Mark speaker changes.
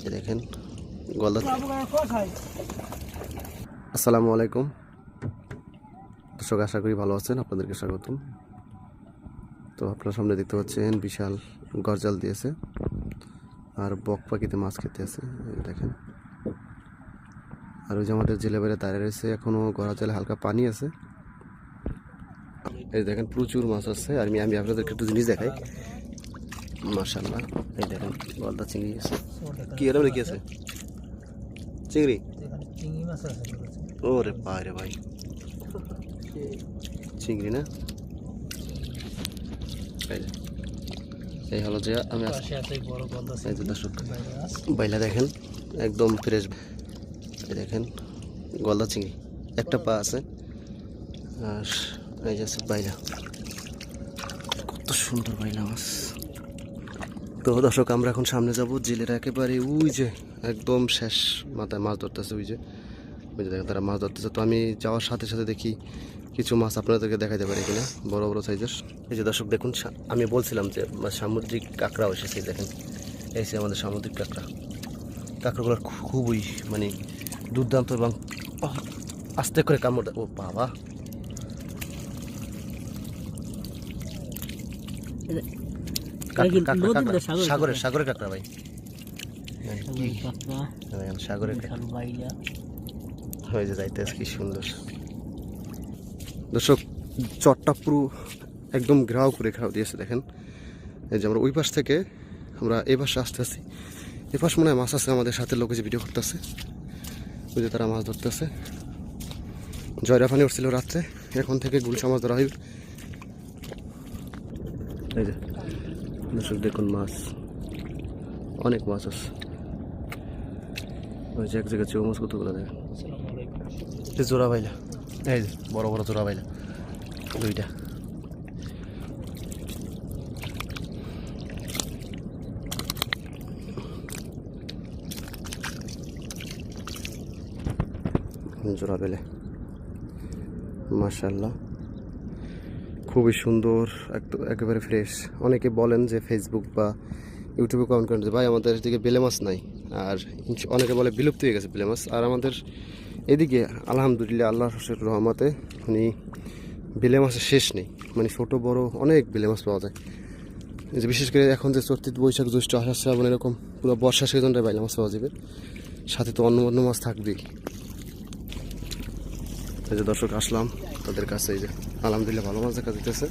Speaker 1: এই দেখেন গলদা। আসসালামু আলাইকুম দর্শক, আশা করি ভালো আছেন। আপনাদেরকে স্বাগতম। তো আপনার সামনে দেখতে পাচ্ছেন বিশাল গরজাল দিয়েছে আর বক পাখিতে মাছ খেতে আছে, দেখেন। আর ওই যে আমাদের জেলে বাইরে দাঁড়িয়ে রয়েছে, এখনো গড়া জালে হালকা পানি আছে। এই দেখেন প্রচুর মাছ আছে। আর আমি আপনাদেরকে একটু জিনিস দেখাই। মাশাআল্লাহ, এই দেখেন গলদা চিংড়ি আছে। কি এর মধ্যে কি আছে? চিংড়ি?
Speaker 2: চিংড়ি মাছ আছে।
Speaker 1: ওরে বাইরে ভাই, চিংড়ি না? এই হলো যে আমি এই যে দর্শক বাইলা দেখেন একদম ফ্রেশ। এই দেখেন গলদা চিংড়ি, একটা পা আছে। আর এই যে বাইলা, কত সুন্দর বাইলা মাছ। তো দর্শক আমরা এখন সামনে যাব। জেলের একেবারে ওই যে একদম শেষ মাথায় মাছ ধরতেছে, ওই যে দেখেন তারা মাছ ধরতেছে। তো আমি যাওয়ার সাথে সাথে দেখি কিছু মাছ আপনাদেরকে দেখাতে পারি কিনা, বড় বড় সাইজের। এই যে দর্শক দেখুন, আমি বলছিলাম যে সামুদ্রিক কাঁকড়াও এসেছে। দেখেন এই যে আমাদের সামুদ্রিক কাঁকড়াগুলোর খুবই মানে দুর্দান্ত এবং আস্তে করে কামড়। ও বাবা, সাগরের কাঁকড়া ভাই, সাগরের হয়ে যে যাইতেছে কি সুন্দর। দর্শক চটটা পুরো একদম ঘেরাও করে দিয়েছে। দেখেন এই যে আমরা ওই পাশ থেকে আমরা এই পাশে আসতে আসি। এ পাশ মনে হয় মাছ আছে, আমাদের সাথে লোকে যে ভিডিও করতেছে, ওই যে তারা মাছ ধরতেছে। জয়রা পানি উঠছিল রাত্রে, এখন থেকে গুলশা মাছ ধরা হইবে। এই যে দর্শক দেখুন মাছ, অনেক মাছ আছে। ওই যে এক জায়গায় চেউ মাছ কতগুলো দেখেন। এই জোড়া বাইলা, এই যে বড় বড় জোড়া বাইলা দুইটা। জোড়া বেলে মাশাআল্লাহ, খুবই সুন্দর, একেবারে ফ্রেশ। অনেকে বলেন যে ফেসবুক বা ইউটিউবে কমেন্ট করেন যে ভাই আমাদের এদিকে বেলে মাছ নাই, আর অনেকে বলে বিলুপ্ত হয়ে গেছে বেলে মাছ। আর আমাদের এদিকে আলহামদুলিল্লাহ আল্লাহর রহমতে মানে বেলে মাছের শেষ নেই, মানে ছোট বড় অনেক বেলে মাছ পাওয়া যায়। এই যে বিশেষ করে এখন যে চৈত্র বৈশাখ জ্যৈষ্ঠ আষাঢ় শ্রাবণ এরকম পুরো বর্ষা সিজনটায় বেলে মাছ পাওয়া যাবে, সাথে তো অন্য অন্য মাছ থাকবেই। এই যে দর্শক আসলাম তাদের কাছে, এই যে আলহামদুলিল্লাহ ভালো মাছ দেখা যেতেছে।